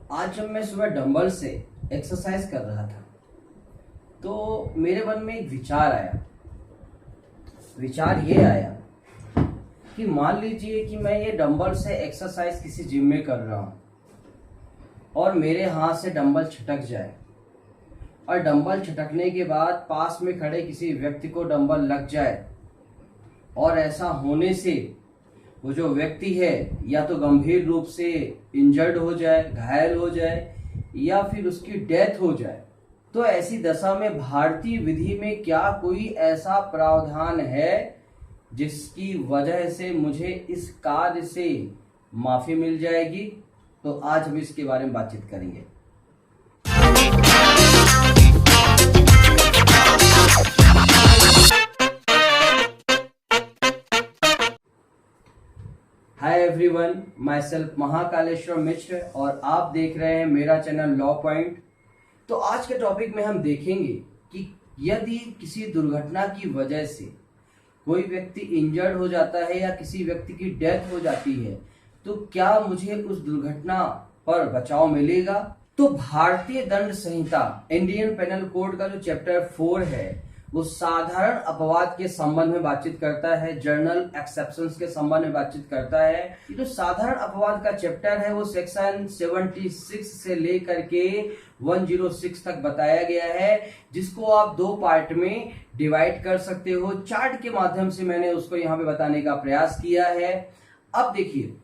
आज जब मैं सुबह डंबल से एक्सरसाइज कर रहा था तो मेरे मन में एक विचार आया। विचार ये आया कि मान लीजिए कि मैं ये डंबल से एक्सरसाइज किसी जिम में कर रहा हूँ और मेरे हाथ से डंबल छटक जाए और डंबल छटकने के बाद पास में खड़े किसी व्यक्ति को डंबल लग जाए और ऐसा होने से वो जो व्यक्ति है या तो गंभीर रूप से इंजर्ड हो जाए, घायल हो जाए या फिर उसकी डेथ हो जाए, तो ऐसी दशा में भारतीय विधि में क्या कोई ऐसा प्रावधान है जिसकी वजह से मुझे इस कार्य से माफी मिल जाएगी? तो आज हम इसके बारे में बातचीत करेंगे। Hi everyone, myself Mahakaleshwar Mishra और आप देख रहे हैं मेरा चैनल लॉ पॉइंट। तो आज के टॉपिक में हम देखेंगे कि यदि किसी दुर्घटना की वजह से कोई व्यक्ति इंजर्ड हो जाता है या किसी व्यक्ति की डेथ हो जाती है तो क्या मुझे उस दुर्घटना पर बचाव मिलेगा? तो भारतीय दंड संहिता इंडियन पेनल कोड का जो चैप्टर 4 है वो साधारण अपवाद के संबंध में बातचीत करता है, जर्नल एक्सेप्शंस के संबंध में बातचीत करता है। ये जो साधारण अपवाद का चैप्टर है वो सेक्शन 76 से लेकर के 106 तक बताया गया है, जिसको आप दो पार्ट में डिवाइड कर सकते हो। चार्ट के माध्यम से मैंने उसको यहाँ पे बताने का प्रयास किया है। अब देखिए,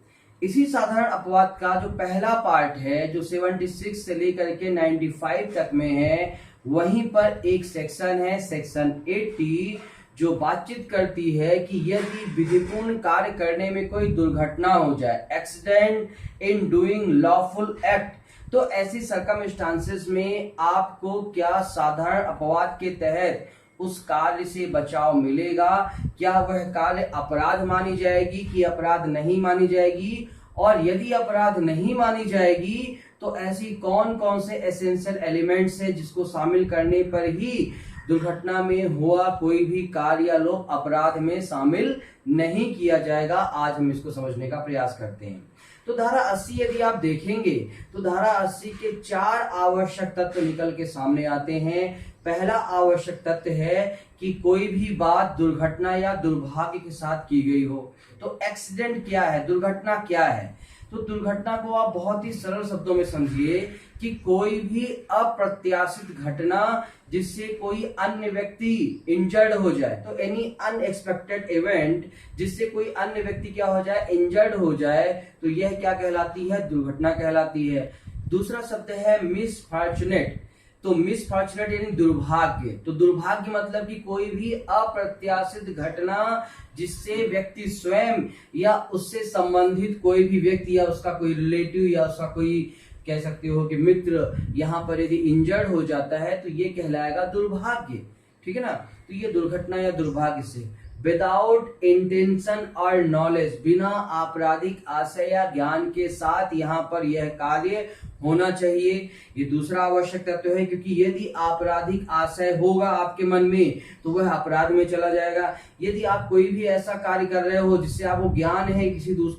इसी साधारण अपवाद का जो पहला पार्ट है जो 76 से लेकर के 95 तक में है, वहीं पर एक सेक्शन है सेक्शन 80 जो बातचीत करती है कि यदि विधिपूर्ण कार्य करने में कोई दुर्घटना हो जाए, accident in doing lawful act, तो ऐसी सर्कमस्टांसेस में आपको क्या साधारण अपवाद के तहत उस कार्य से बचाव मिलेगा? क्या वह कार्य अपराध मानी जाएगी कि अपराध नहीं मानी जाएगी? और यदि अपराध नहीं मानी जाएगी तो ऐसी कौन कौन से एसेंशियल एलिमेंट्स है जिसको शामिल करने पर ही दुर्घटना में हुआ कोई भी कार्य या लोग अपराध में शामिल नहीं किया जाएगा? आज हम इसको समझने का प्रयास करते हैं। तो धारा 80 यदि आप देखेंगे तो धारा 80 के 4 आवश्यक तत्व निकल के सामने आते हैं। पहला आवश्यक तत्व है कि कोई भी बात दुर्घटना या दुर्भाग्य के साथ की गई हो। तो एक्सीडेंट क्या है, दुर्घटना क्या है? तो दुर्घटना को आप बहुत ही सरल शब्दों में समझिए कि कोई भी अप्रत्याशित घटना जिससे कोई अन्य व्यक्ति इंजर्ड हो जाए। तो एनी अनएक्सपेक्टेड इवेंट जिससे कोई अन्य व्यक्ति क्या हो जाए, इंजर्ड हो जाए, तो यह क्या कहलाती है? दुर्घटना कहलाती है। दूसरा शब्द है मिसफॉर्चुनेट। तो मिसफॉर्चुनेट यानी दुर्भाग्य। तो दुर्भाग्य मतलब कि कोई भी अप्रत्याशित घटना जिससे व्यक्ति स्वयं या उससे संबंधित कोई भी व्यक्ति या उसका कोई रिलेटिव या उसका कोई कह सकते हो कि मित्र यहाँ पर यदि इंजर्ड हो जाता है तो ये कहलाएगा दुर्भाग्य। ठीक है ना? तो ये दुर्घटना या दुर्भाग्य से विदाउट इंटेंशन और नॉलेज, बिना आपराधिक आशय या ज्ञान के साथ यहाँ पर यह कार्य होना चाहिए। ये दूसरा आवश्यक तत्व है, क्योंकि यदि आपराधिक आशय होगा आपके मन में तो वह अपराध में चला जाएगा। यदि आप कोई भी ऐसा कार्य कर रहे हो जिससे आपको ज्ञान है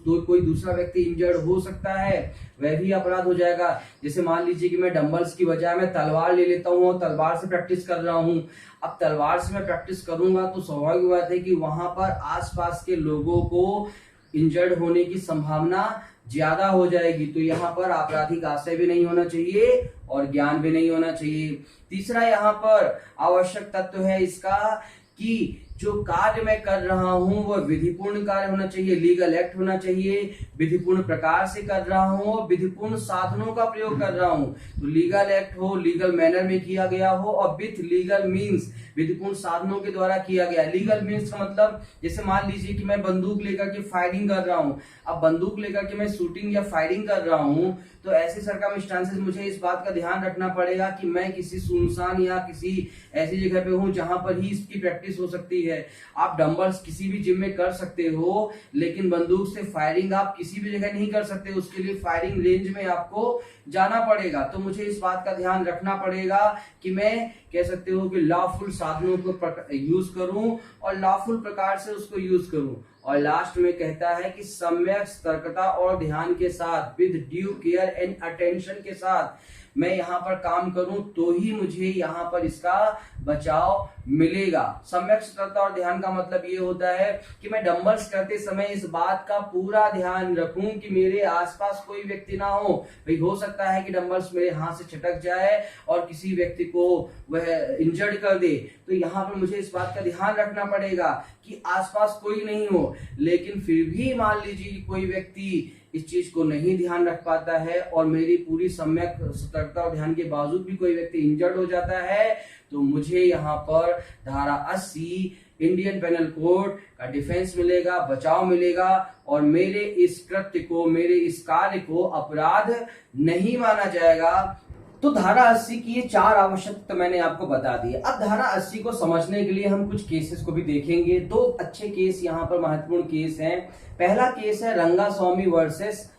कोई दूसरा व्यक्ति इंजर्ड हो सकता है, वह भी अपराध हो जाएगा। जैसे मान लीजिए कि मैं डंबल्स की बजाय मैं तलवार ले लेता हूँ और तलवार से प्रैक्टिस कर रहा हूँ। अब तलवार से मैं प्रैक्टिस करूंगा तो स्वाभाविक बात है कि वहां पर आसपास के लोगों को इंजर्ड होने की संभावना ज्यादा हो जाएगी। तो यहाँ पर आपराधिक आशय भी नहीं होना चाहिए और ज्ञान भी नहीं होना चाहिए। तीसरा यहाँ पर आवश्यक तत्व है इसका कि जो कार्य मैं कर रहा हूं वह विधिपूर्ण कार्य होना चाहिए, लीगल एक्ट होना चाहिए, विधिपूर्ण प्रकार से कर रहा हूं और विधिपूर्ण साधनों का प्रयोग कर रहा हूं। तो लीगल एक्ट हो, लीगल मैनर में किया गया हो और विथ लीगल मीन्स, विधिपूर्ण साधनों के द्वारा किया गया। लीगल मीन्स का मतलब जैसे मान लीजिए कि मैं बंदूक लेकर के फायरिंग कर रहा हूं। अब बंदूक लेकर के मैं शूटिंग या फायरिंग कर रहा हूं तो ऐसे सर्कमस्टांसेस मुझे इस बात का ध्यान रखना पड़ेगा कि मैं किसी सुनसान या किसी ऐसी जगह पे हूं जहां पर ही इसकी प्रैक्टिस हो सकती है। आप डंबल्स किसी भी जिम में कर सकते हो, लेकिन बंदूक से फायरिंग आप किसी भी जगह नहीं कर सकते। उसके लिए फायरिंग रेंज में आपको जाना पड़ेगा। तो मुझे इस बात का ध्यान रखना पड़ेगा कि मैं कह सकते हो कि लॉफुल साधनों को यूज करूं और लॉफुल प्रकार से उसको यूज करूं। और लास्ट में कहता है कि सम्यक सतर्कता और ध्यान के साथ, with due care and attention के साथ मैं यहाँ पर काम करूं तो ही मुझे यहाँ पर इसका बचाव मिलेगा। सम्यक सतर्कता और ध्यान का मतलब ये होता है कि मैं डंबल्स करते समय इस बात का पूरा ध्यान रखूं कि मेरे आसपास कोई व्यक्ति ना हो। भाई हो सकता है कि डंबल्स मेरे हाथ से छटक जाए और किसी व्यक्ति को वह इंजर्ड कर दे, तो यहाँ पर मुझे इस बात का ध्यान रखना पड़ेगा कि आसपास कोई नहीं हो। लेकिन फिर भी मान लीजिए कोई व्यक्ति इस चीज को नहीं ध्यान रख पाता है और मेरी पूरी सम्यक सतर्कता और ध्यान के बावजूद भी कोई व्यक्ति इंजर्ड हो जाता है, तो मुझे यहाँ पर धारा 80 इंडियन पेनल कोड का डिफेंस मिलेगा, बचाव मिलेगा और मेरे इस कृत्य को, मेरे इस कार्य को अपराध नहीं माना जाएगा। तो धारा 80 की ये 4 आवश्यकता मैंने आपको बता दी। अब धारा 80 को समझने के लिए हम कुछ केसेस को भी देखेंगे। 2 अच्छे केस यहाँ पर महत्वपूर्ण केस हैं। पहला केस है रंगास्वामी वर्सेस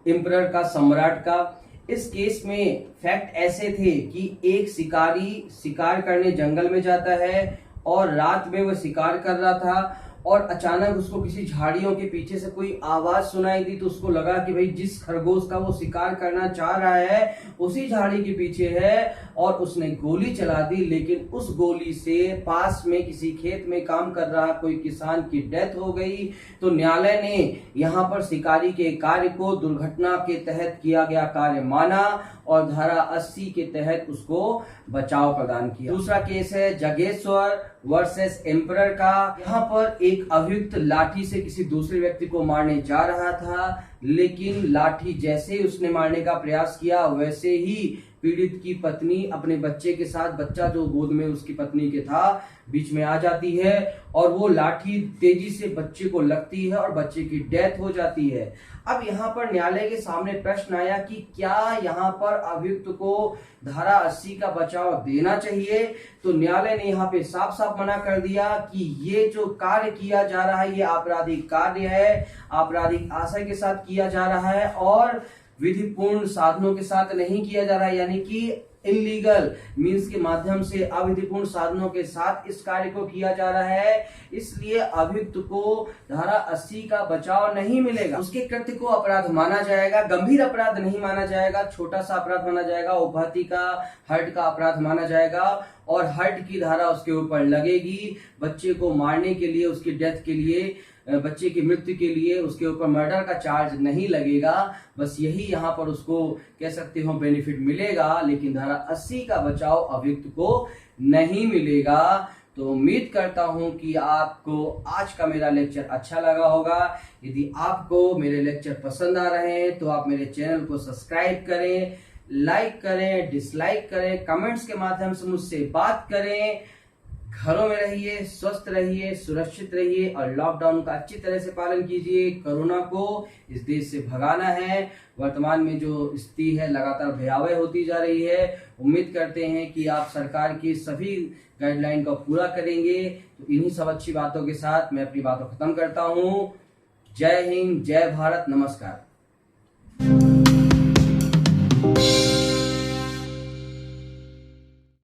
एम्परर का, सम्राट का। इस केस में फैक्ट ऐसे थे कि एक शिकारी शिकार करने जंगल में जाता है और रात में वह शिकार कर रहा था और अचानक उसको किसी झाड़ियों के पीछे से कोई आवाज सुनाई दी, तो उसको लगा कि भाई जिस खरगोश का वो शिकार करना चाह रहा है उसी झाड़ी के पीछे है, और उसने गोली चला दी। लेकिन उस गोली से पास में किसी खेत में काम कर रहा कोई किसान की डेथ हो गई। तो न्यायालय ने यहाँ पर शिकारी के कार्य को दुर्घटना के तहत किया गया कार्य माना और धारा 80 के तहत उसको बचाव प्रदान किया। दूसरा केस है जगेश्वर वर्सेस एम्परर का। यहाँ पर एक अभियुक्त लाठी से किसी दूसरे व्यक्ति को मारने जा रहा था, लेकिन लाठी जैसे ही उसने मारने का प्रयास किया वैसे ही पीड़ित की पत्नी अपने बच्चे के साथ, बच्चा जो गोद में उसकी पत्नी के था, बीच में आ जाती है और वो लाठी तेजी से बच्चे को लगती है और बच्चे की डेथ हो जाती है। अब यहाँ पर न्यायालय के सामने प्रश्न आया कि क्या यहाँ पर अभियुक्त को धारा 80 का बचाव देना चाहिए। तो न्यायालय ने यहाँ पे साफ साफ मना कर दिया कि ये जो कार्य किया जा रहा है ये आपराधिक कार्य है, आपराधिक आशय के साथ किया जा रहा है और विधिपूर्ण साधनों के साथ नहीं किया जा रहा है, यानी कि इलीगल मीन्स के माध्यम से अविधिपूर्ण साधनों के साथ इस कार्य को किया जा रहा है। इसलिए अभियुक्त को धारा 80 का बचाव नहीं मिलेगा। उसके कृत्य को अपराध माना जाएगा, गंभीर अपराध नहीं माना जाएगा, छोटा सा अपराध माना जाएगा, उपहति का, हर्ट का अपराध माना जाएगा और हर्ट की धारा उसके ऊपर लगेगी। बच्चे को मारने के लिए, उसकी डेथ के लिए, बच्चे की मृत्यु के लिए उसके ऊपर मर्डर का चार्ज नहीं लगेगा। बस यही यहाँ पर उसको कह सकते हो बेनिफिट मिलेगा, लेकिन धारा 80 का बचाव अभियुक्त को नहीं मिलेगा। तो उम्मीद करता हूं कि आपको आज का मेरा लेक्चर अच्छा लगा होगा। यदि आपको मेरे लेक्चर पसंद आ रहे हैं तो आप मेरे चैनल को सब्सक्राइब करें, लाइक करें, डिसलाइक करें, कमेंट्स के माध्यम से मुझसे बात करें। घरों में रहिए, स्वस्थ रहिए, सुरक्षित रहिए और लॉकडाउन का अच्छी तरह से पालन कीजिए। कोरोना को इस देश से भगाना है। वर्तमान में जो स्थिति है लगातार भयावह होती जा रही है। उम्मीद करते हैं कि आप सरकार की सभी गाइडलाइन का पूरा करेंगे। तो इन्हीं सब अच्छी बातों के साथ मैं अपनी बातों खत्म करता हूँ। जय हिंद, जय भारत, नमस्कार।